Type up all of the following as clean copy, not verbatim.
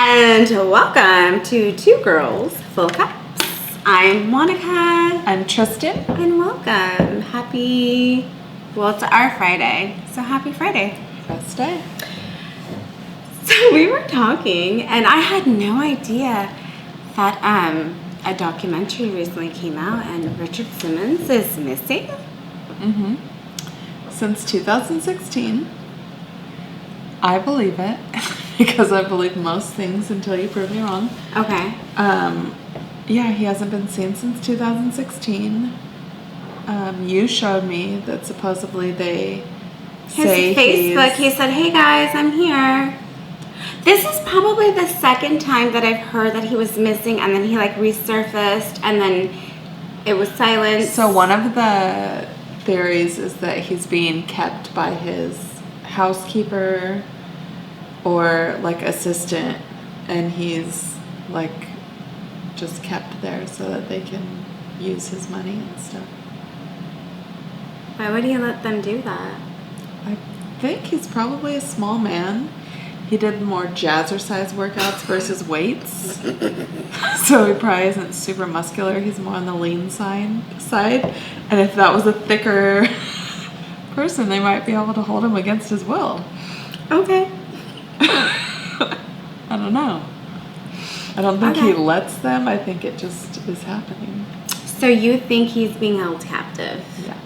And welcome to Two Girls Full Cups. I'm Monica. I'm Tristan. And welcome. It's our Friday. So happy Friday. Best day. So we were talking and I had no idea that a documentary recently came out and Richard Simmons is missing. Mm-hmm. Since 2016. I believe it because I believe most things until you prove me wrong. Okay. Yeah, he hasn't been seen since 2016. You showed me that supposedly they say his Facebook, he said, "Hey guys, I'm here." This is probably the second time that I've heard that he was missing and then he resurfaced and then it was silent. So one of the theories is that he's being kept by his housekeeper or assistant, and he's just kept there so that they can use his money and stuff. Why would he let them do that? I think he's probably a small man. He did more jazzercise workouts versus weights. So he probably isn't super muscular. He's more on the lean side. And if that was a thicker person, they might be able to hold him against his will. Okay. I don't know. I don't think he lets them. I think it just is happening. So you think he's being held captive? Yeah.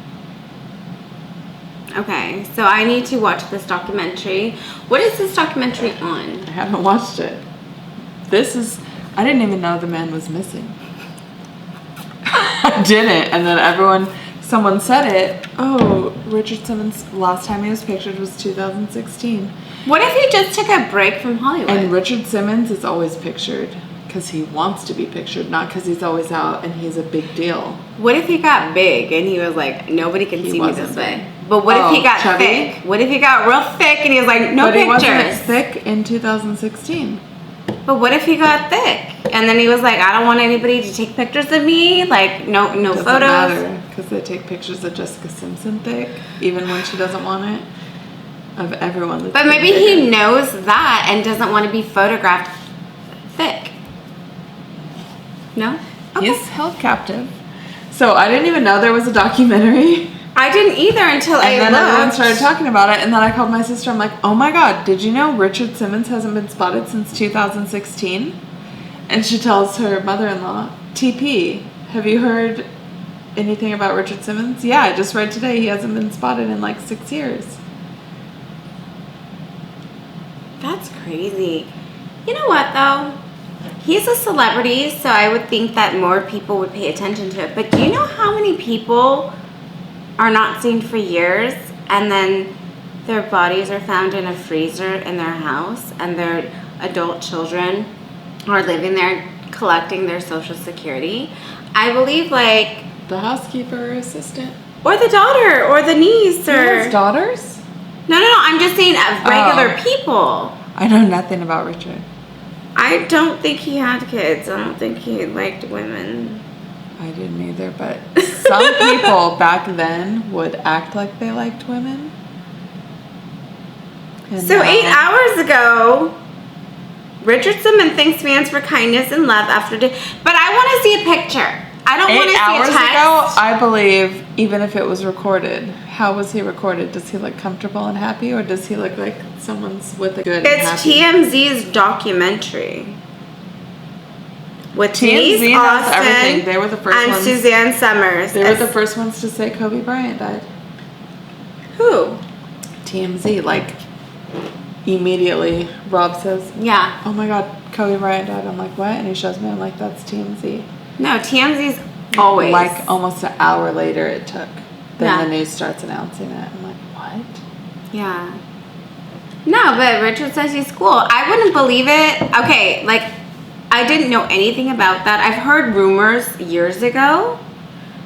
Okay, so I need to watch this documentary. What is this documentary on? I haven't watched it. I didn't even know the man was missing. I didn't. And then someone said it. Oh, Richard Simmons, last time he was pictured was 2016. What if he just took a break from Hollywood? And Richard Simmons is always pictured because he wants to be pictured, not because he's always out and he's a big deal. What if he got big and he was like, nobody can see me this way? But what if he got chubby? thick? What if he got real thick and he was like, no pictures? But he wasn't thick in 2016. But what if he got thick? And then he was like, I don't want anybody to take pictures of me. No Doesn't photos. Matter because they take pictures of Jessica Simpson thick, even when she doesn't want it. Of everyone. But maybe he knows that and doesn't want to be photographed thick. No? Okay. He's held captive. So I didn't even know there was a documentary. I didn't either until I looked. And then everyone started talking about it, and then I called my sister. I'm like, oh my God, did you know Richard Simmons hasn't been spotted since 2016? And she tells her mother-in-law, TP, have you heard anything about Richard Simmons? Yeah, I just read today he hasn't been spotted in 6 years. That's crazy. You know what, though? He's a celebrity, so I would think that more people would pay attention to it. But do you know how many people are not seen for years and then their bodies are found in a freezer in their house and their adult children are living there collecting their Social Security? I believe the housekeeper or assistant. Or the daughter or the niece or... He has daughters? No, I'm just saying regular people. I know nothing about Richard. I don't think he had kids. I don't think he liked women. I didn't either, but some people back then would act like they liked women. And so 8 hours ago, Richard Simmons thanks fans for kindness and love after but I want to see a picture. I don't want to see a text. 8 hours ago, I believe, even if it was recorded, how was he recorded? Does he look comfortable and happy, or does he look like someone's with a good and happy? It's TMZ's documentary. With TMZ Denise knows Austin everything. They were the first and ones. Suzanne Summers. They were the first ones to say Kobe Bryant died. Who? TMZ, immediately. Rob says, yeah. Oh my God, Kobe Bryant died. I'm like, what? And he shows me. I'm like, that's TMZ. No, TMZ's always. Almost an hour later it took. Then the news starts announcing it. I'm like, what? Yeah. No, but Richard says he's cool. I wouldn't believe it. Okay, I didn't know anything about that. I've heard rumors years ago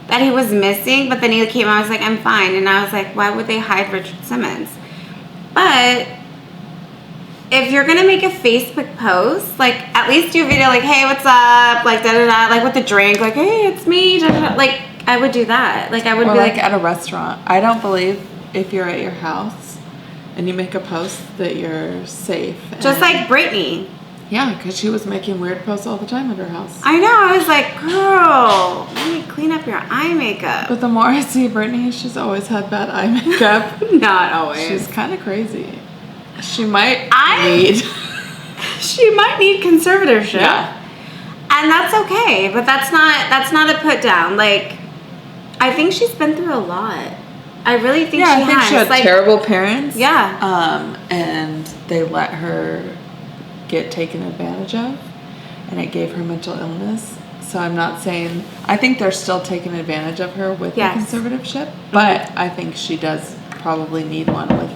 that he was missing, but then he came out and was like, I'm fine. And I was like, why would they hide Richard Simmons? But if you're going to make a Facebook post, at least do a video hey, what's up? Da-da-da, with the drink. Hey, it's me. Da-da-da. I would do that. I would be at a restaurant. I don't believe if you're at your house and you make a post that you're safe. Just like Brittany. Yeah, because she was making weird posts all the time at her house. I know. I was like, girl, let me clean up your eye makeup. But the more I see Brittany, she's always had bad eye makeup. Not always. She's kind of crazy. She might need... She might need conservatorship. Yeah. And that's okay, but that's not a put down. Like, I think she's been through a lot. I really think I think she had like, terrible parents. Yeah. And they let her get taken advantage of, and it gave her mental illness. So I'm not saying, I think they're still taking advantage of her with the conservatorship, but I think she does probably need one with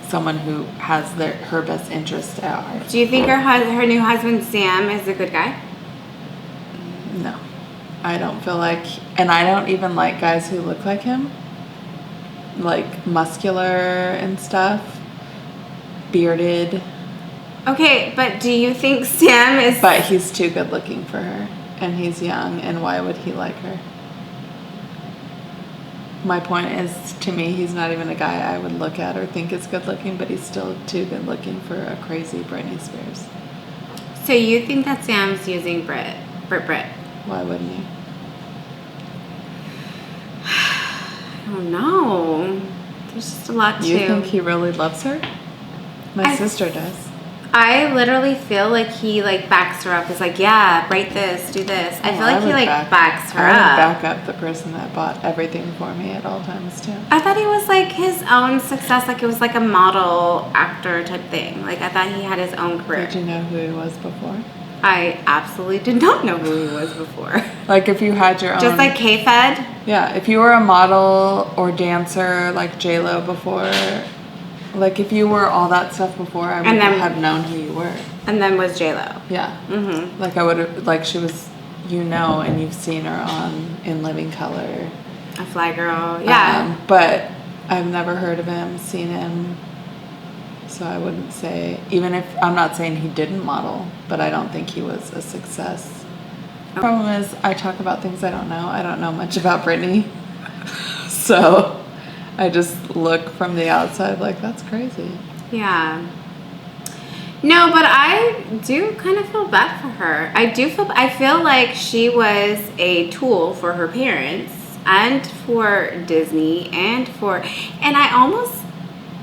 someone who has her best interest at heart. Do you think her new husband Sam is a good guy? No, I don't feel like, and I don't even like guys who look like him, like muscular and stuff, bearded. Okay, but do you think Sam is... But he's too good looking for her, and he's young, and why would he like her? My point is, to me, he's not even a guy I would look at or think is good looking, but he's still too good looking for a crazy Britney Spears. So you think that Sam's using Brit? Why wouldn't he? I don't know. There's just a lot to... You think he really loves her? My sister does. I literally feel like he backs her up. He's like, yeah, write this, do this. I feel like he backs her up. I would back up the person that bought everything for me at all times too. I thought he was like his own success, like it was like a model actor type thing. Like I thought he had his own career. Did you know who he was before? I absolutely did not know who he was before. Like if you had your own... Just like K-Fed? Yeah, if you were a model or dancer like J-Lo before... Like, if you were all that stuff before, I would have known who you were. And then was J-Lo. Yeah. Mm-hmm. Like, I would have, like, she was, and you've seen her on In Living Color. A Fly Girl, yeah. But I've never heard of him, seen him. So I wouldn't say, even if, I'm not saying he didn't model, but I don't think he was a success. The problem is, I talk about things I don't know. I don't know much about Brittany. So... I just look from the outside like, that's crazy. Yeah. No, but I do kind of feel bad for her. I feel like she was a tool for her parents and for Disney and I almost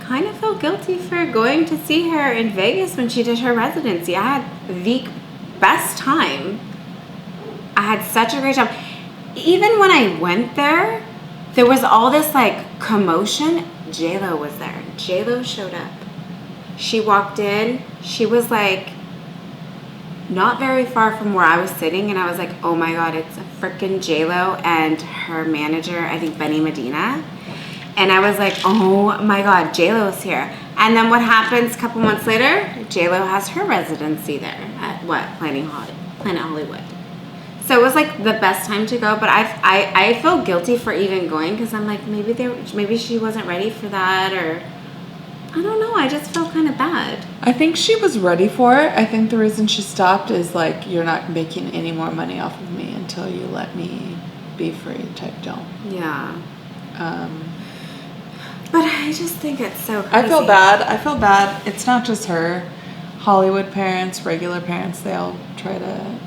kind of feel guilty for going to see her in Vegas when she did her residency. I had the best time. I had such a great time. Even when I went there, there was all this commotion. J-Lo was there. J-Lo showed up. She walked in. She was not very far from where I was sitting, and I was like, oh my God, it's a freaking J-Lo and her manager, I think Benny Medina. And I was like, oh my God, J-Lo's here. And then what happens a couple months later? J-Lo has her residency there at Planet Hollywood. So it was the best time to go, but I feel guilty for even going because I'm like, maybe she wasn't ready for that, or I don't know. I just felt kind of bad. I think she was ready for it. I think the reason she stopped is you're not making any more money off of me until you let me be free type deal. Yeah. But I just think it's so crazy. I feel bad. It's not just her. Hollywood parents, regular parents, they all try to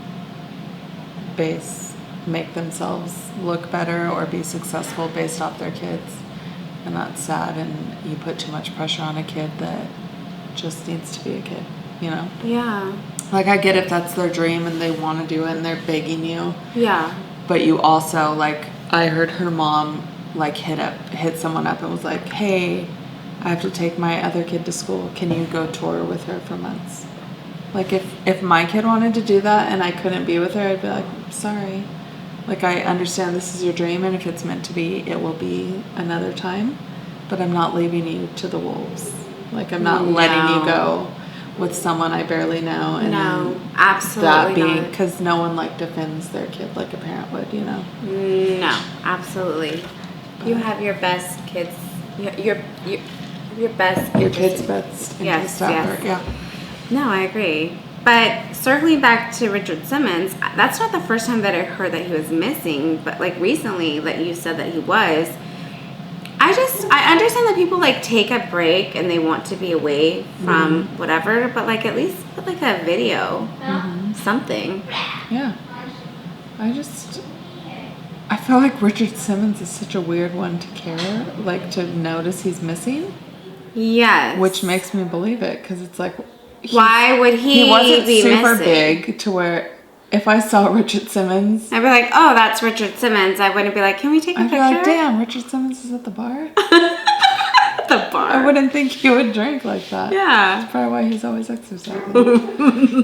make themselves look better or be successful based off their kids, and that's sad, and you put too much pressure on a kid that just needs to be a kid, Yeah. I get if that's their dream and they want to do it and they're begging you, yeah, but you also I heard her mom hit someone up and was like, hey, I have to take my other kid to school, can you go tour with her for months? If my kid wanted to do that and I couldn't be with her, I'd be like, sorry. I understand this is your dream, and if it's meant to be, it will be another time. But I'm not leaving you to the wolves. I'm not letting you go with someone I barely know. And no, absolutely not. Because no one defends their kid like a parent would, No, absolutely. But you have your best kids. Your best. Your kid's best interest out. Yeah. No, I agree. But circling back to Richard Simmons, that's not the first time that I heard that he was missing, but recently that you said that he was. I I understand that people like take a break and they want to be away from whatever, but like at least put like a video, something. Yeah. I feel like Richard Simmons is such a weird one to care, like to notice he's missing. Yes. Which makes me believe it, because it's like, why would he wasn't be super missing? big to where if I saw Richard Simmons, I'd be like, oh, that's Richard Simmons. I wouldn't be like, can we take a I'd be picture? like, damn, Richard Simmons is at the bar. The bar. I wouldn't think he would drink like that. Yeah. That's probably why he's always exercising.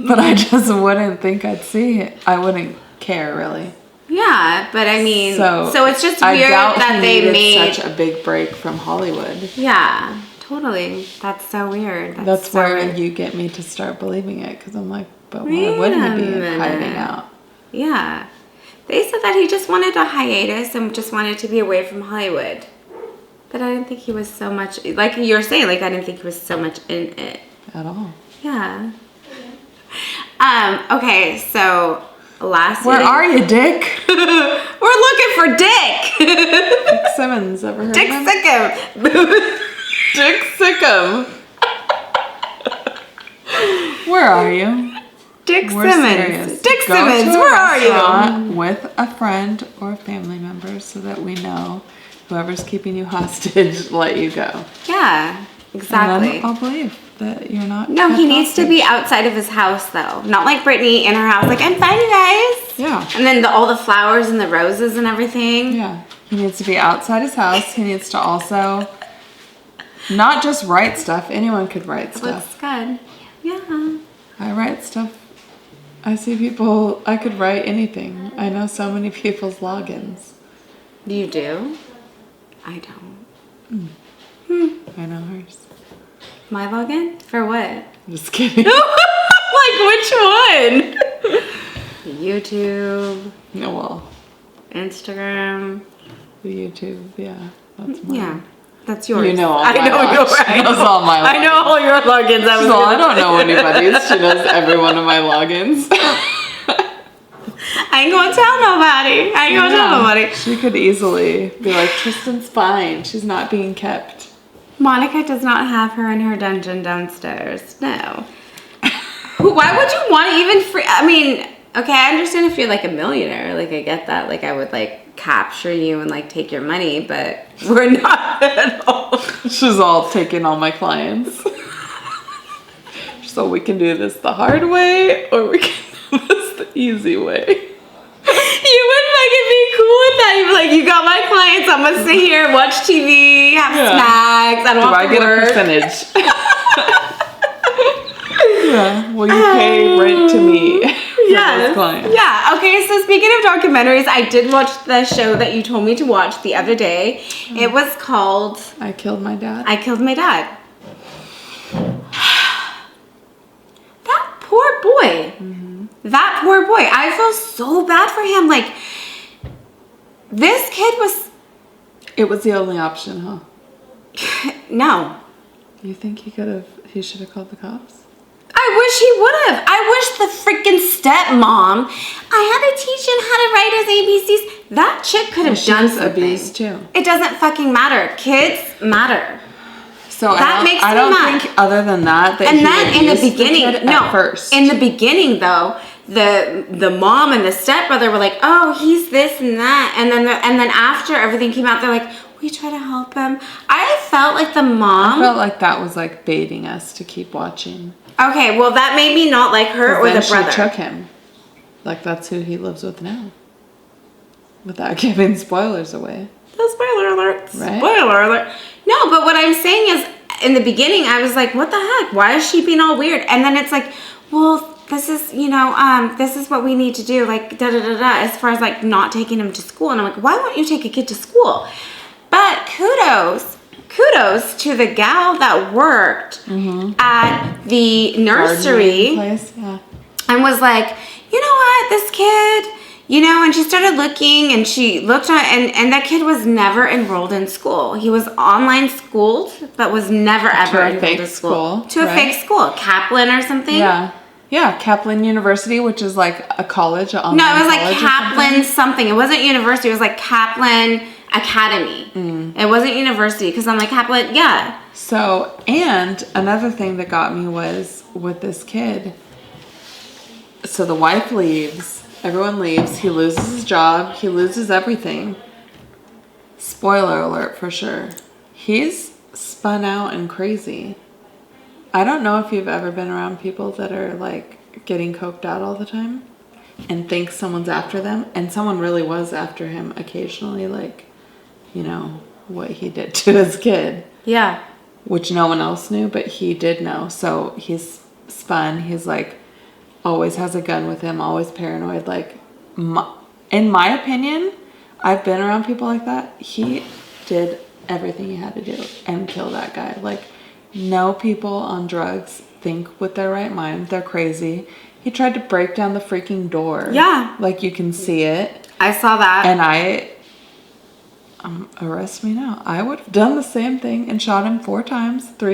But I just wouldn't think I'd see it. I wouldn't care really. Yeah, but I mean, so it's just I weird doubt that he they needed made such a big break from Hollywood. Yeah, totally. That's so weird. That's so where weird. you get me to start believing it, because I'm like, but why wouldn't he be hiding out? Yeah. They said that he just wanted a hiatus and just wanted to be away from Hollywood. But I didn't think he was so much, like you're saying, like I didn't think he was so much in it. At all. Yeah. Okay, so Where are you, Dick? We're looking for Dick. Dick Simmons, ever heard Dick of him? Sickham. Dick Sickham. Where are you? Dick We're Simmons. serious. Dick Go Simmons, to a where are you? restaurant with a friend or a family member so that we know whoever's keeping you hostage let you go. Yeah, exactly. And then I'll believe that you're not. No, kept he needs to hostage. be outside of his house though. Not like Brittany in her house, like, I'm fine, you guys. Yeah. And then all the flowers and the roses and everything. Yeah. He needs to be outside his house. He needs to also not just write stuff. Anyone could write stuff. Looks good. Yeah. I write stuff. I see people. I could write anything. I know so many people's logins. You do? I don't. I know hers. My login? For what? Just kidding. Like which one? YouTube, No, well, Instagram. the YouTube. Yeah, that's mine. Yeah. That's yours. You know all I my know logins. yours. She knows all my I know all your logins. I don't know anybody's. She knows every one of my logins. I ain't gonna tell nobody. I ain't gonna tell nobody. She could easily be like, Tristan's fine. She's not being kept. Monica does not have her in her dungeon downstairs. No. Why would you want to even free? I mean, okay, I understand if you're like a millionaire. Like, I get that. Like, I would like capture you and like take your money, but we're not at all. She's all taking all my clients. So we can do this the hard way, or we can do this the easy way. You would fucking be cool with that. You'd be like, you got my clients. I'm gonna sit here, watch TV, have snacks. I don't have to get work. a percentage? Yeah. Will you pay rent to me for those clients? Yeah. Okay. So speaking of documentaries, I did watch the show that you told me to watch the other day. It was called I Killed My Dad. I Killed My Dad. That poor boy. That poor boy. I feel so bad for him. Like, this kid was... It was the only option, huh? No. You think he should have called the cops? I wish he would have. I wish the freaking stepmom, I had to teach him how to write his ABCs. That chick could have done something. Abused too. It doesn't fucking matter. Kids matter. So That makes me I don't mad. think other than that And he then in the abused beginning, kid at first. in the beginning though, the mom and the stepbrother were like, oh, he's this and that, and then after everything came out, they're like, we try to help him. I felt like the mom. I felt like that was like baiting us to keep watching. Okay, well that made me not like her or Then the brother. she took him. Like that's who he lives with now. Without giving spoilers away. No spoiler alert. Right? Spoiler alert. No, but what I'm saying is, in the beginning, I was like, what the heck? Why is she being all weird? And then it's like, well, this is, this is what we need to do. Like, da-da-da-da, as far as, like, not taking him to school. And I'm like, why won't you take a kid to school? But kudos to the gal that worked at the nursery. Gardening place, yeah. And was like, you know what, this kid, and she started looking and she looked on, and that kid was never enrolled in school. He was online schooled, but was never ever enrolled in school. To a fake school, Kaplan or something. Yeah. Yeah, Kaplan University, which is like a college. No, it was like Kaplan something. It wasn't university. It was like Kaplan academy. It wasn't university because I'm like Kaplan. Yeah. So, and another thing that got me was with this kid. So the wife leaves. Everyone leaves. He loses his job. He loses everything. Spoiler alert for sure. He's spun out and crazy. I don't know if you've ever been around people that are like getting coked out all the time and think someone's after them. And someone really was after him occasionally, like, you know, what he did to his kid. Yeah. Which no one else knew, but he did know. So he's spun. He's like, always has a gun with him, always paranoid. Like, in my opinion, I've been around people like that. He did everything he had to do and kill that guy. Like, no people on drugs think with their right mind. They're crazy. He tried to break down the freaking door. Yeah. Like, you can see it. I saw that. And arrest me now. I would have done the same thing and shot him 3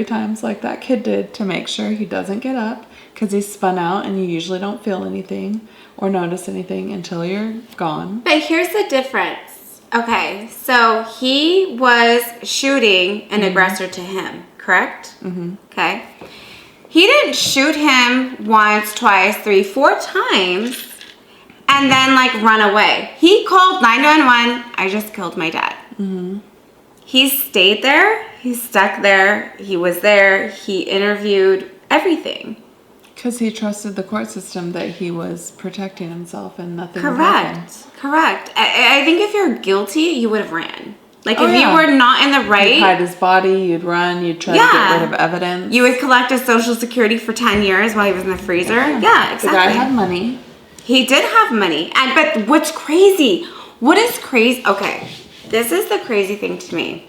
times like that kid did to make sure he doesn't get up because he's spun out and you usually don't feel anything or notice anything until you're gone. But here's the difference. Okay, so he was shooting an aggressor to him, correct? Mm-hmm. Okay. He didn't shoot him once, twice, 3, 4 times and then like run away. He called 911. I just killed my dad. Mm-hmm. He stayed there. He stuck there. He was there. He interviewed everything. Because he trusted the court system that he was protecting himself and nothing would happen. Correct. I think if you're guilty, you would have ran. Like, if you were not in the right... You'd hide his body, you'd run, you'd try to get rid of evidence. You would collect his Social Security for 10 years while he was in the freezer. Yeah, exactly. The guy had money. He did have money. But what's crazy? What is crazy? Okay, this is the crazy thing to me.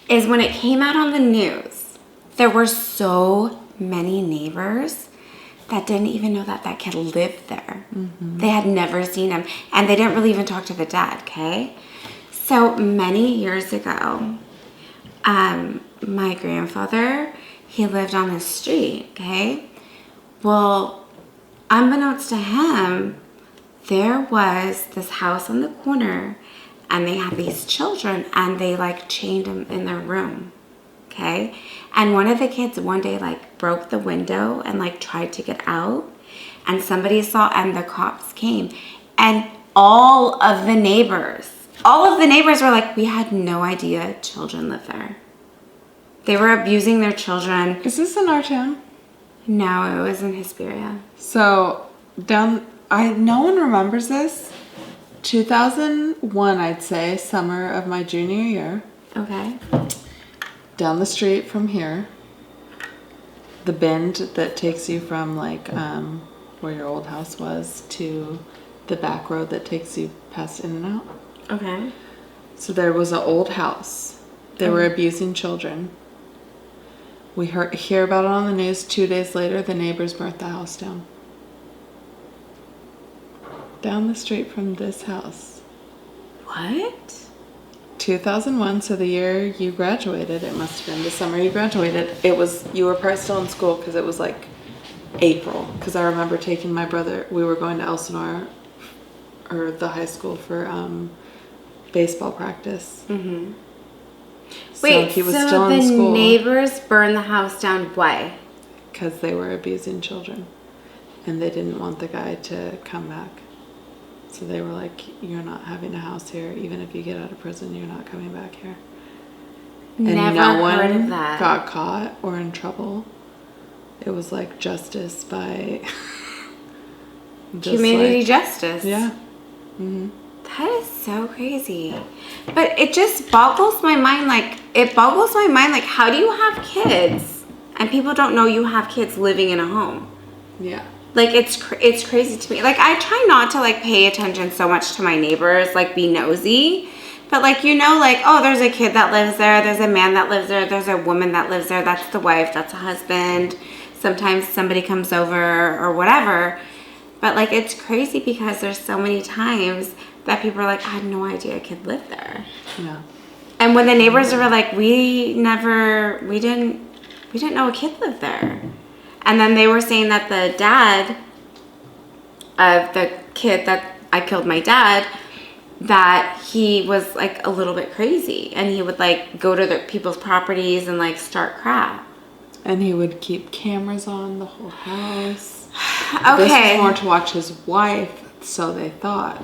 Is when it came out on the news, there were so many neighbors that didn't even know that that kid lived there. Mm-hmm. They had never seen him. And they didn't really even talk to the dad, okay? So many years ago, my grandfather, he lived on the street, okay? Well, unbeknownst to him, there was this house on the corner and they had these children and they like chained them in their room, okay? And one of the kids one day like broke the window and like tried to get out and somebody saw and the cops came and all of the neighbors were like, we had no idea children lived there. They were abusing their children. Is this in our town? No, it was in Hesperia. So no one remembers this. 2001, I'd say, summer of my junior year. Okay. Down the street from here, the bend that takes you from like where your old house was to the back road that takes you past In and Out. Okay. So there was an old house. They were abusing children. We hear about it on the news. 2 days later, the neighbors burnt the house down. Down the street from this house. What? 2001, so the year you graduated. It must have been the summer you graduated. You were probably still in school because it was like April. Because I remember taking my brother, we were going to Elsinore, or the high school for baseball practice. Mm-hmm. Wait, so the neighbors burned the house down, why? Because they were abusing children. And they didn't want the guy to come back. So they were like, you're not having a house here. Even if you get out of prison, you're not coming back here. And no one got caught or in trouble. It was like justice by... community justice. Yeah. Mm-hmm. That is so crazy. But it just boggles my mind. Like, how do you have kids and people don't know you have kids living in a home? Yeah. Like, it's crazy to me. Like, I try not to, like, pay attention so much to my neighbors, like, be nosy. But, like, you know, like, oh, there's a kid that lives there. There's a man that lives there. There's a woman that lives there. That's the wife. That's a husband. Sometimes somebody comes over or whatever. But, like, it's crazy because there's so many times that people are like, I had no idea a kid lived there. Yeah. And when the neighbors were like, we didn't know a kid lived there. And then they were saying that the dad of the kid that I killed my dad that he was like a little bit crazy, and he would like go to the people's properties and like start crap. And he would keep cameras on the whole house. Okay. This was more to watch his wife, so they thought.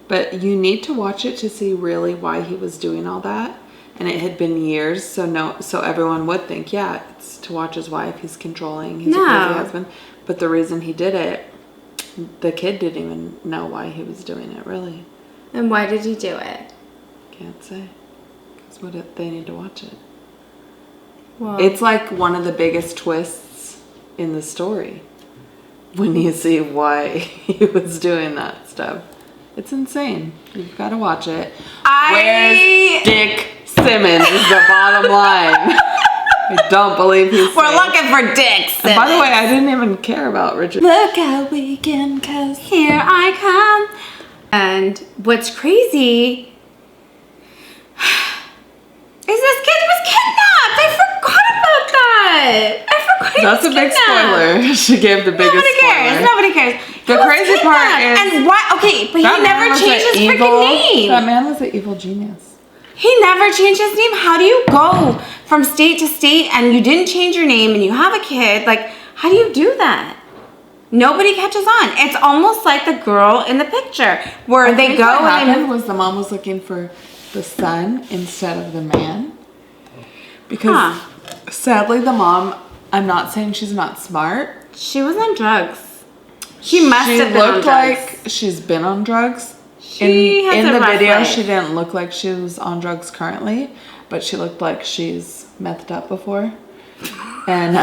But you need to watch it to see really why he was doing all that. And it had been years, so everyone would think, yeah, it's to watch his wife. He's controlling. He's a crazy husband. But the reason he did it, the kid didn't even know why he was doing it, really. And why did he do it? Can't say. Because they need to watch it. Well, It's like one of the biggest twists in the story when you see why he was doing that stuff. It's insane. You've got to watch it. Where's Dick Simmons is the bottom line. I don't believe he's We're safe. looking for Dick Simmons. And by the way, I didn't even care about Richard. Look how we can, 'cause here I come. And what's crazy is this kid was kidnapped. I forgot about that. That's a big spoiler. She gave the biggest Nobody cares. spoiler. Nobody cares. The He was crazy part kidnapped. is- And why? Okay, but he That man never was changed an his evil- freaking name. That man was an evil genius. He never changed his name. How do you go from state to state and you didn't change your name and you have a kid? Like, how do you do that? Nobody catches on. It's almost like the girl in the picture where they think go what and they happened move. was the mom was looking for the son instead of the man. Because sadly the mom, I'm not saying she's not smart. She was on drugs. She must have been on looked drugs. like she's been on drugs. She has in a the rough video, life. she didn't look like she was on drugs currently, but she looked like she's methed up before. And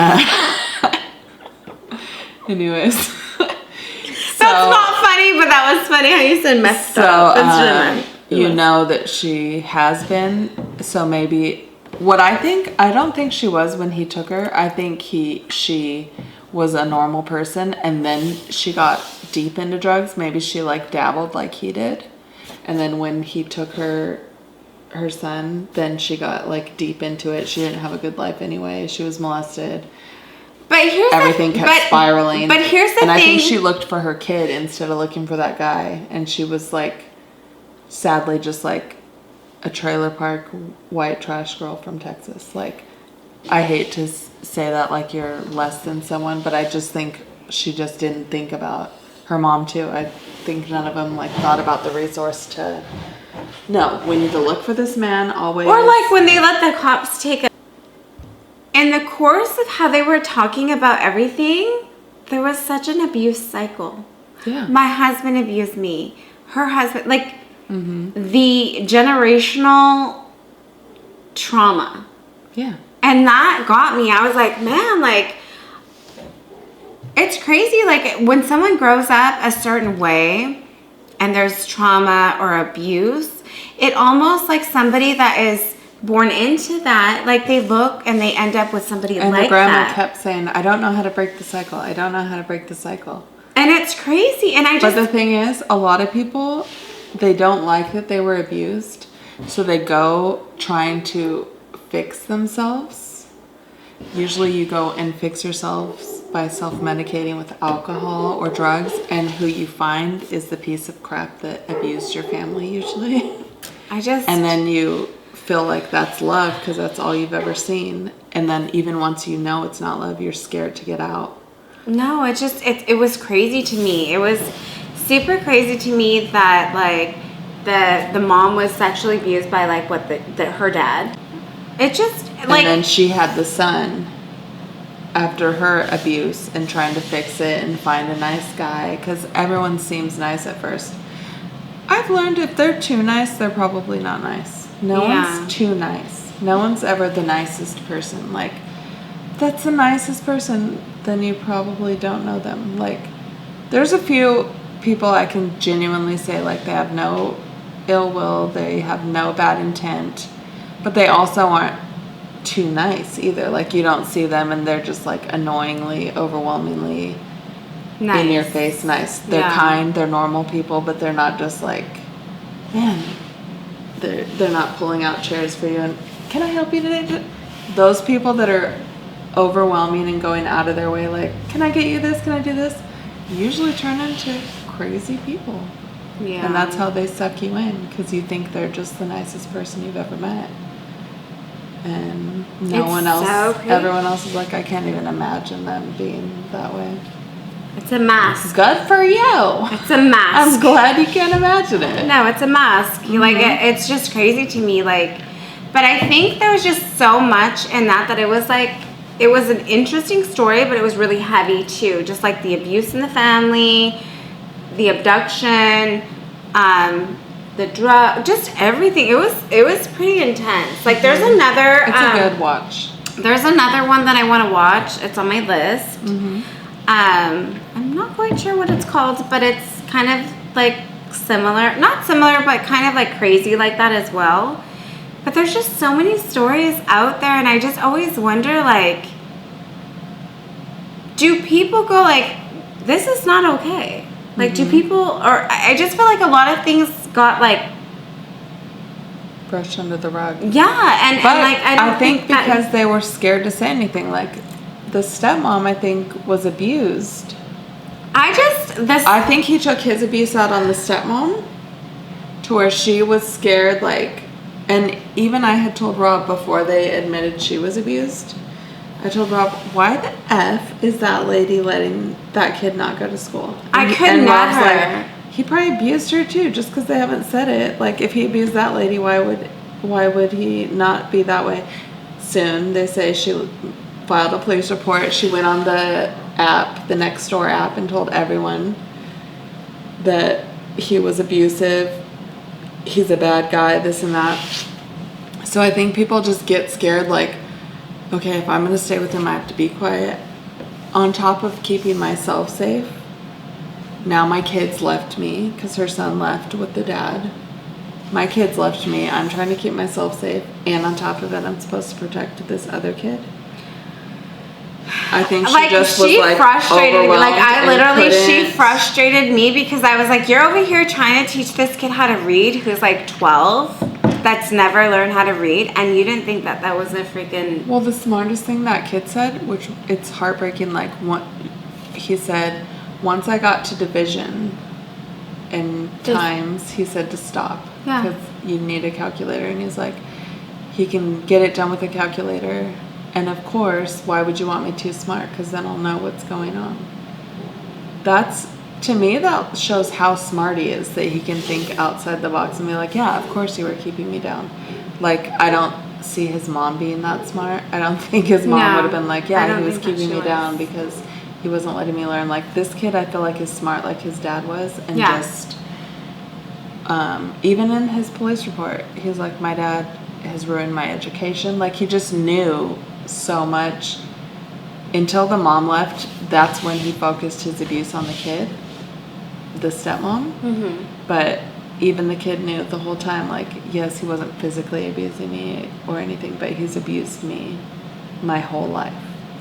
anyways. That's not funny, but that was funny how you said messed up. That's really you know that she has been, so maybe I don't think she was when he took her. I think she was a normal person, and then she got deep into drugs. Maybe she like dabbled like he did, and then when he took her son, then she got like deep into it. She didn't have a good life anyway. She was molested. But here's Everything kept spiraling. But here's the thing. And I thing. think she looked for her kid instead of looking for that guy. And she was like, sadly, just like a trailer park white trash girl from Texas. Like, I hate to say that like you're less than someone, but I just think she just didn't think about her mom too. I think none of them like thought about the resource to, no, we need to look for this man always. Or like when they let the cops take in the course of how they were talking about everything, there was such an abuse cycle. Yeah. My husband abused me. Her husband, like the generational trauma. Yeah. And that got me. I was like, man, like, it's crazy. Like, when someone grows up a certain way and there's trauma or abuse, it almost like somebody that is born into that, like they look and they end up with somebody And like the grandma that. kept saying, I don't know how to break the cycle. I don't know how to break the cycle. And it's crazy. And I But just, the thing is, a lot of people, they don't like that they were abused. So they go trying to fix themselves. Usually you go and fix yourselves by self-medicating with alcohol or drugs. And who you find is the piece of crap that abused your family usually. And then you feel like that's love because that's all you've ever seen. And then even once you know it's not love, you're scared to get out. no, it just, it was crazy to me. It was super crazy to me that like the mom was sexually abused by like her dad. It just like, And then she had the son after her abuse and trying to fix it and find a nice guy because everyone seems nice at first. I've learned if they're too nice, they're probably not nice. No Yeah. one's too nice. No one's ever the nicest person. Like, that's the nicest person, then you probably don't know them. Like, there's a few people I can genuinely say, like, they have no ill will, they have no bad intent, but they also aren't too nice either. Like, you don't see them and they're just, like, annoyingly, overwhelmingly nice. in your face nice. They're Yeah. kind, they're normal people, but they're not just like, man, they're not pulling out chairs for you and can I help you today? Those people that are overwhelming and going out of their way, like, can I get you this? Can I do this? Usually turn into crazy people. Yeah. And that's how they suck you in, because you think they're just the nicest person you've ever met. And everyone else is like, I can't even imagine them being that way. It's a mask. Good for you. It's a mask. I'm glad you can't imagine it. No, it's a mask. Mm-hmm. Like, it's just crazy to me. Like, but I think there was just so much in that it was like, it was an interesting story, but it was really heavy too. Just like the abuse in the family, the abduction, the drug, just everything. It was pretty intense. Like, there's another. It's a good watch. There's another one that I want to watch. It's on my list. Mm-hmm. I'm not quite sure what it's called, but it's kind of like similar, not similar, but kind of like crazy like that as well. But there's just so many stories out there, and I just always wonder, like, do people go like, this is not okay? Like, do people, or I just feel like a lot of things got like brushed under the rug. Yeah, and like I think because they were scared to say anything. Like, the stepmom, I think, was abused. I think he took his abuse out on the stepmom, to where she was scared, like, and even I had told Rob before they admitted she was abused, I told Rob, why the F is that lady letting that kid not go to school? And Rob's never. like, he probably abused her too, just because they haven't said it. Like, if he abused that lady, why would he not be that way? Soon, they say she filed a police report. She went on the app, the Nextdoor app, and told everyone that he was abusive, he's a bad guy, this and that. So I think people just get scared, like, okay, if I'm going to stay with him, I have to be quiet. On top of keeping myself safe, now my kids left me, because her son left with the dad. My kids left me. I'm trying to keep myself safe, and on top of it, I'm supposed to protect this other kid. I think she frustrated me. Like, she couldn't. frustrated me because I was like, you're over here trying to teach this kid how to read who's like 12, that's never learned how to read, and you didn't think that was a freaking... Well, the smartest thing that kid said, which it's heartbreaking, like, he said, once I got to division in times, he said to stop. Yeah. Because you need a calculator, and he's like, he can get it done with a calculator. And of course, why would you want me too smart? Because then I'll know what's going on. To me, that shows how smart he is, that he can think outside the box and be like, yeah, of course you were keeping me down. Like, I don't see his mom being that smart. I don't think his mom would have been like, yeah, he was keeping me down because he wasn't letting me learn. Like, this kid, I feel like, is smart like his dad was. And just, even in his police report, he's like, my dad has ruined my education. Like, he just knew so much. Until the mom left, that's when he focused his abuse on the kid, the stepmom. Mm-hmm. But even the kid knew the whole time, like, yes, he wasn't physically abusing me or anything, but he's abused me my whole life.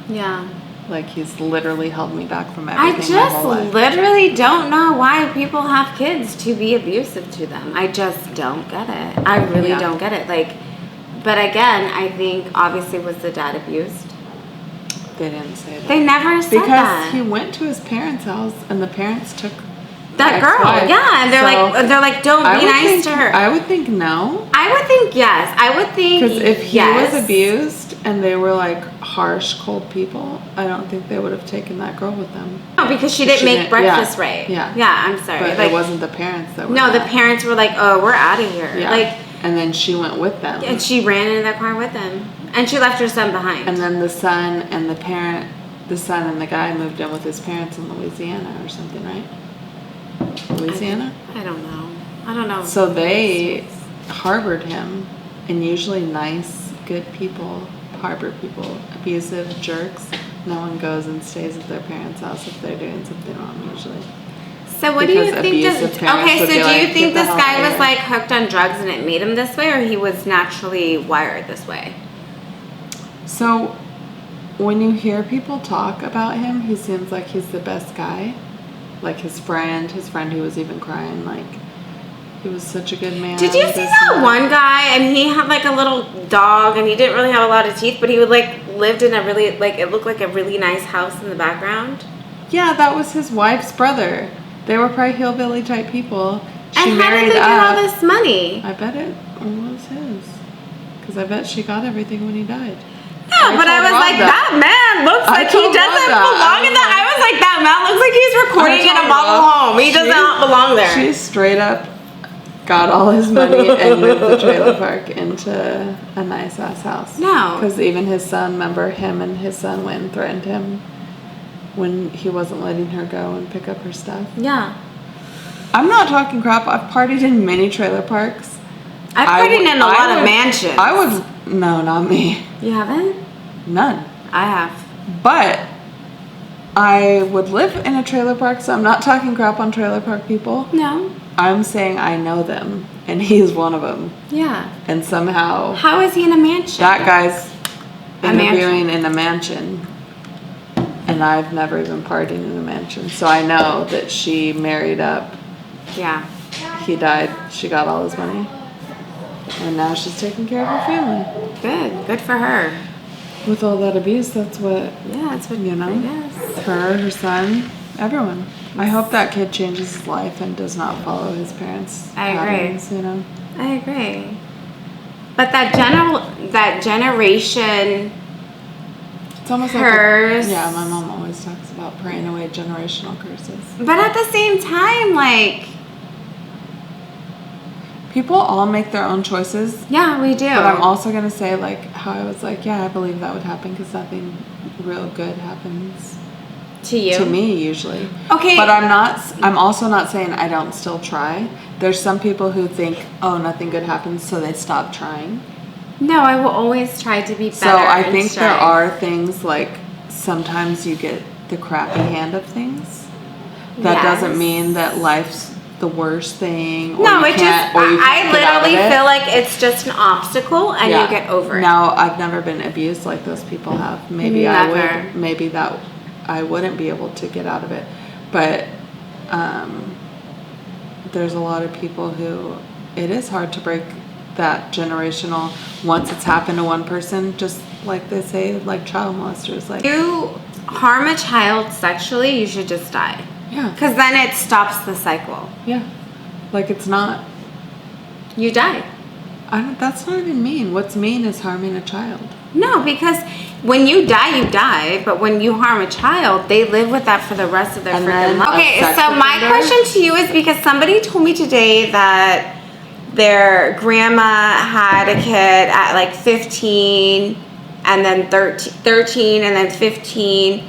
Yeah. Like, he's literally held me back from everything my whole life. I just literally don't know why people have kids to be abusive to them. I just don't get it. I really don't get it. Like, but again, I think obviously was the dad abused? They didn't say that. They never said that. Because he went to his parents' house and the parents took that girl. Yeah, and they're like, don't be nice to her. I would think no. I would think yes. I would think because if he was abused and they were like harsh, cold people, I don't think they would have taken that girl with them. No, because she didn't make breakfast right. Yeah. Yeah, I'm sorry. But like, it wasn't the parents that were. No, the parents were like, oh, we're out of here. Yeah. Like, and then she went with them. And she ran into the car with them. And she left her son behind. And then the son and the guy moved in with his parents in Louisiana or something, right? Louisiana? I don't know. So they harbored him, and usually nice, good people harbor people. Abusive jerks, no one goes and stays at their parents' house if they're doing something wrong, usually. So what do you think? Do you think this guy was like hooked on drugs and it made him this way, or he was naturally wired this way? So when you hear people talk about him, he seems like he's the best guy. Like his friend who was even crying, like he was such a good man. Did you see that one guy, and he had like a little dog, and he didn't really have a lot of teeth, but he would like lived in a really, like, it looked like a really nice house in the background? Yeah, that was his wife's brother. They were probably hillbilly type people, She And how did married they get all up. this money? I bet it was his. Because I bet she got everything when he died. Yeah, but I told was Rob like, that. that man looks I like he told Rob doesn't that. belong in that. I was like, that man looks like he's recording in a model home. He does not belong there. She straight up got all his money and moved the trailer park into a nice ass house. No. Because even his son, remember him and his son went and threatened him when he wasn't letting her go and pick up her stuff. Yeah. I'm not talking crap. I've partied in many trailer parks. I've partied in a lot of mansions. No, not me. You haven't? None. I have. But I would live in a trailer park, so I'm not talking crap on trailer park people. No. I'm saying I know them, and he's one of them. Yeah. And somehow How is he in a mansion? that guy's A interviewing in a mansion, and I've never even partied in a mansion. So I know that she married up. Yeah. He died. She got all his money, and now she's taking care of her family. Good. Good for her. With all that abuse, that's what, Yeah, that's what you know, I guess. her son, everyone. I hope that kid changes his life and does not follow his parents' I agree. patterns, you know. I agree. But that generation, It's almost Curse. like my mom always talks about praying away generational curses. but at the same time, like, People all make their own choices, yeah, we do. but I'm also going to say, like, how I was like, yeah, I believe that would happen because nothing real good happens to you. to me usually. Okay. But I'm also not saying I don't still try. There's some people who think, oh, nothing good happens, so they stop trying. No, I will always try to be better. So I and think there strive. are things like sometimes you get the crappy hand of things. That Yes. doesn't mean that life's the worst thing. Or No, you it just, can't- or you I can't get out of literally it. feel like it's just an obstacle and Yeah. you get over it. Now, I've never been abused like those people have. Maybe Never. I would. Maybe that I wouldn't be able to get out of it. But there's a lot of people who it is hard to break that generational. Once it's happened to one person, just like they say, like child molesters, like If you harm a child sexually, you should just die. yeah, Because then it stops the cycle. yeah, like it's not. You die. That's not even mean. What's mean is harming a child. No, because when you die, but when you harm a child, they live with that for the rest of their And freaking then life. a Okay, sex so my offender? question to you is because somebody told me today that their grandma had a kid at like 15 and then 13 and then 15.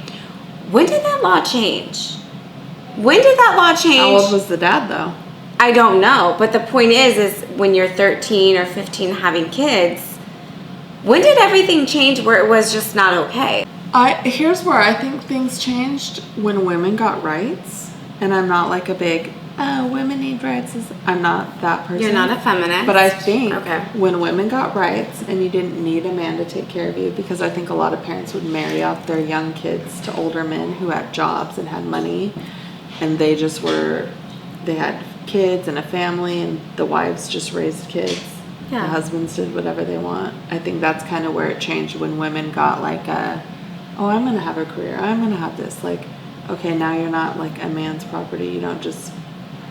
When did that law change? When did that law change? How old was the dad though? I don't know, but the point is when you're 13 or 15 having kids, when did everything change where it was just not okay? Here's where I think things changed when women got rights, and I'm not like a big women need rights. I'm not that person. You're not a feminist. But I think Okay. when women got rights and you didn't need a man to take care of you, because I think a lot of parents would marry off their young kids to older men who had jobs and had money, and they had kids and a family, and the wives just raised kids. Yeah. The husbands did whatever they want. I think that's kind of where it changed when women got like oh, I'm going to have a career. I'm going to have this. Like, okay, now you're not like a man's property. You don't just,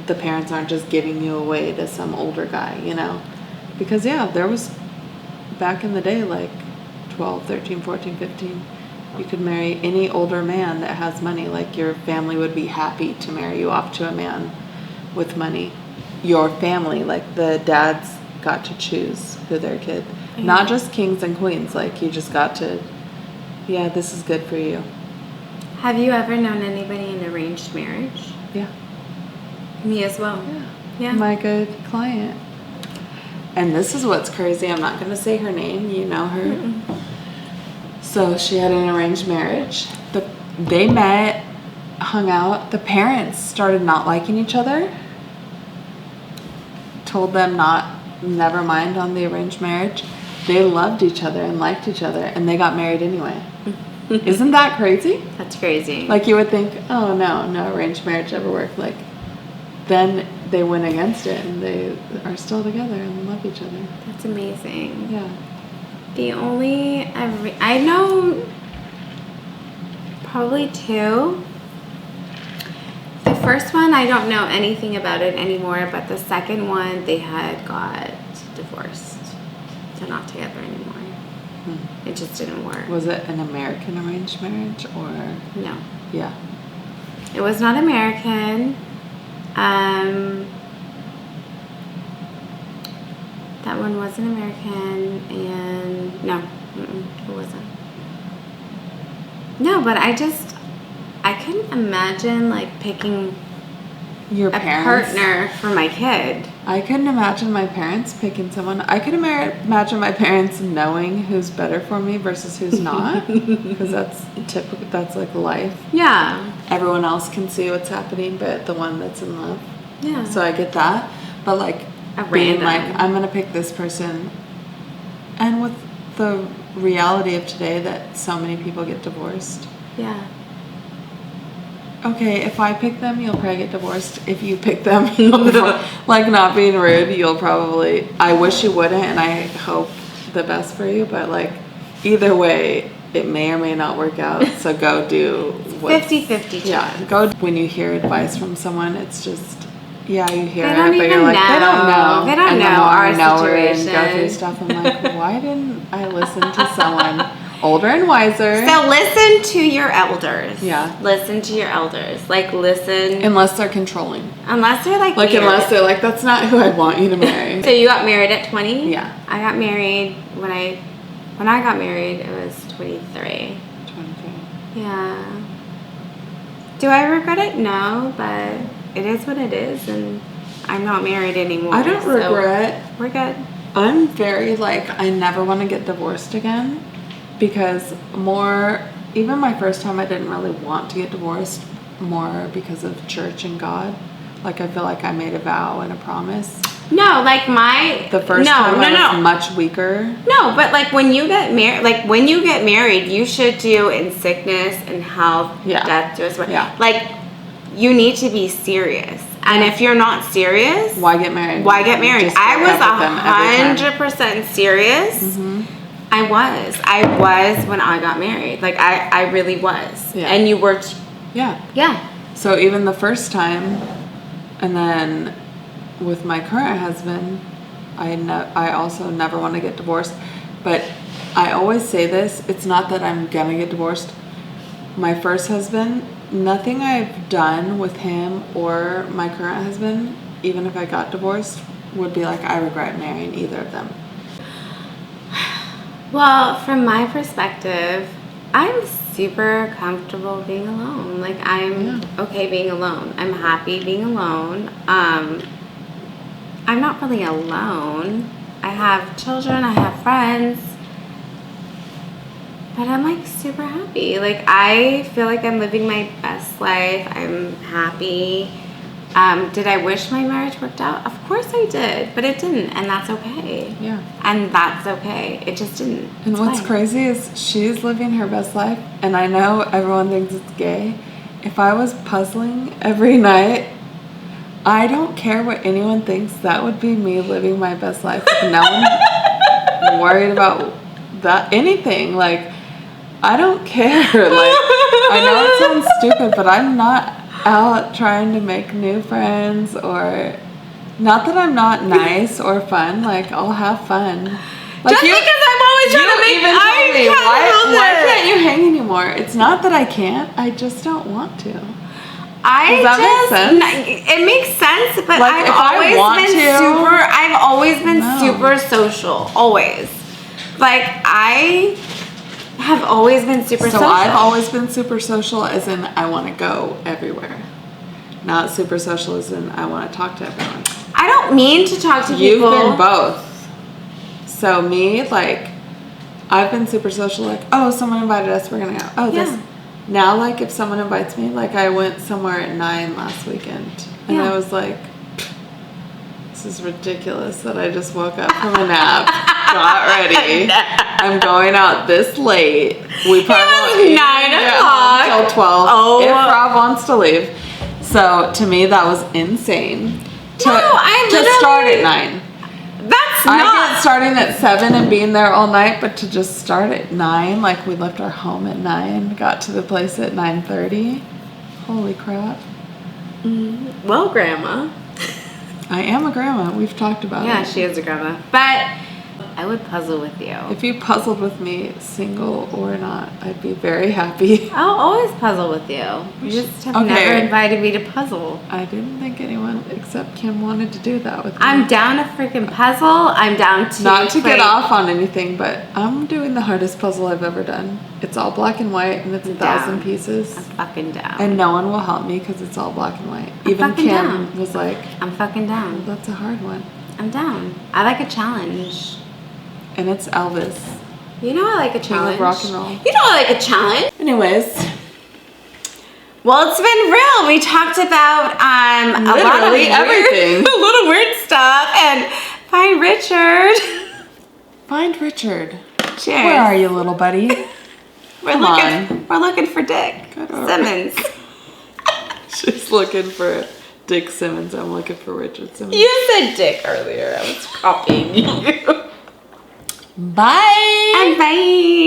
the parents aren't just giving you away to some older guy, you know? Because yeah, there was, back in the day, like 12, 13, 14, 15, you could marry any older man that has money. Like your family would be happy to marry you off to a man with money. Your family, like the dads got to choose who their kid, not just kings and queens. Like you just got to, yeah, this is good for you. Have you ever known anybody in arranged marriage? Yeah. Me as well. Yeah. My good client. And this is what's crazy. I'm not going to say her name. You know her. Mm-mm. So she had an arranged marriage. They met, hung out. The parents started not liking each other. Told them never mind on the arranged marriage. They loved each other and liked each other, and they got married anyway. Isn't that crazy? That's crazy. Like you would think, oh no arranged marriage ever worked. Like then they went against it, and they are still together and love each other. That's amazing. Yeah. The only I know probably two The first one, I don't know anything about it anymore, but the second one, they had got divorced. They're not together anymore. It just didn't work. Was it an American arranged marriage or? No. Yeah. It was not American. That one wasn't American, and no, it wasn't. No, but I couldn't imagine like picking Your a parents? partner for my kid. I couldn't imagine my parents picking someone. I could imagine my parents knowing who's better for me versus who's not, because that's typical. That's like life. Yeah. Everyone else can see what's happening, but the one that's in love. Yeah. So I get that, but like A being random. like, I'm gonna pick this person, and with the reality of today that so many people get divorced. Yeah. Okay, if I pick them, you'll probably get divorced. If you pick them, like not being rude, you'll probably. I wish you wouldn't, and I hope the best for you. But like, either way, it may or may not work out. So go do 50-50 chance. Yeah, go when you hear advice from someone. It's just you hear They don't it, but even you're like they don't know. They don't and know the more our I know her and go situation. through stuff. I'm like, why didn't I listen to someone older and wiser? So listen to your elders. Yeah. Listen to your elders. Like listen. Unless they're controlling. Unless they're like Like weird. unless they're like, that's not who I want you to marry. So you got married at 20? Yeah. I got married when I got married, it was 23. 23. Yeah. Do I regret it? No, but it is what it is, and I'm not married anymore. I don't so regret. We're good. I'm very like, I never want to get divorced again, because even my first time I didn't really want to get divorced, more because of church and God. Like I feel like I made a vow and a promise. No, like The first time I was much weaker. No, but like when you get married, you should do in sickness and health, Yeah. death, to us. Yeah. Like you need to be serious. And if you're not serious, Why get married? why get married? Just I break was up with them every time. 100% serious. Mhm. I was when I got married. Like I really was. Yeah. And you were. Yeah. Yeah. So even the first time, and then with my current husband, I also never want to get divorced. But I always say this, it's not that I'm gonna get divorced. My first husband, nothing I've done with him or my current husband, even if I got divorced, would be like I regret marrying either of them. Well, from my perspective, I'm super comfortable being alone. Like I'm okay being alone. I'm happy being alone. I'm not really alone. I have children, I have friends. But I'm like super happy. Like I feel like I'm living my best life. I'm happy. Did I wish my marriage worked out? Of course I did, but it didn't, and that's okay. Yeah. And that's okay. It just didn't. And It's what's fine. crazy is she's living her best life, and I know everyone thinks it's gay. If I was puzzling every night, I don't care what anyone thinks. That would be me living my best life with no one worried about anything. Like, I don't care. Like, I know it sounds stupid, but I'm not out trying to make new friends, or not that I'm not nice or fun. Like, I'll have fun. Like, Just because I'm always trying to make even told me, why it. can't you hang anymore? It's not that I can't. I just don't want to. Does that make sense? It makes sense, but Like, I've if I always want been to- I've always been No. super social. Always. Like I have always been super So social. I've always been super social, as in I want to go everywhere. Not super social, as in I want to talk to everyone. I don't mean to talk to You've people. been both. So me, like, I've been super social. Like, oh, someone invited us, we're gonna go. Oh, Yeah. this. Now, like, if someone invites me, like, I went somewhere at 9 last weekend, and Yeah. I was like, this is ridiculous that I just woke up from a nap, got ready, I'm going out this late. We probably was won't even 9 get o'clock. home till 12. Oh. If Rob wants to leave. So to me, that was insane. To start at 9. That's I not. get starting at 7 and being there all night, but to just start at 9, like we left our home at 9, got to the place at 9:30. Holy crap. Well, Grandma. I am a grandma. We've talked about it. Yeah, she is a grandma. But I would puzzle with you. If you puzzled with me, single or not, I'd be very happy. I'll always puzzle with you. You just have never invited me to puzzle. I didn't think anyone except Kim wanted to do that with me. I'm down to freaking puzzle. I'm down to Not to get off on anything, but I'm doing the hardest puzzle I've ever done. It's all black and white and it's 1,000 pieces. I'm fucking down. And no one will help me because it's all black and white. Even fucking Kim down. was like, I'm fucking well, down. that's a hard one. I'm down. I like a challenge. And it's Elvis. You know I like a King challenge. of rock and roll. You know I like a challenge. Anyways. Well, it's been real. We talked about a lot of everything. a little weird stuff. And find Richard. Find Richard. Cheers. Where are you, little buddy? We're looking for Dick Simmons. She's looking for Dick Simmons. I'm looking for Richard Simmons. You said Dick earlier. I was copying you. Bye. And bye.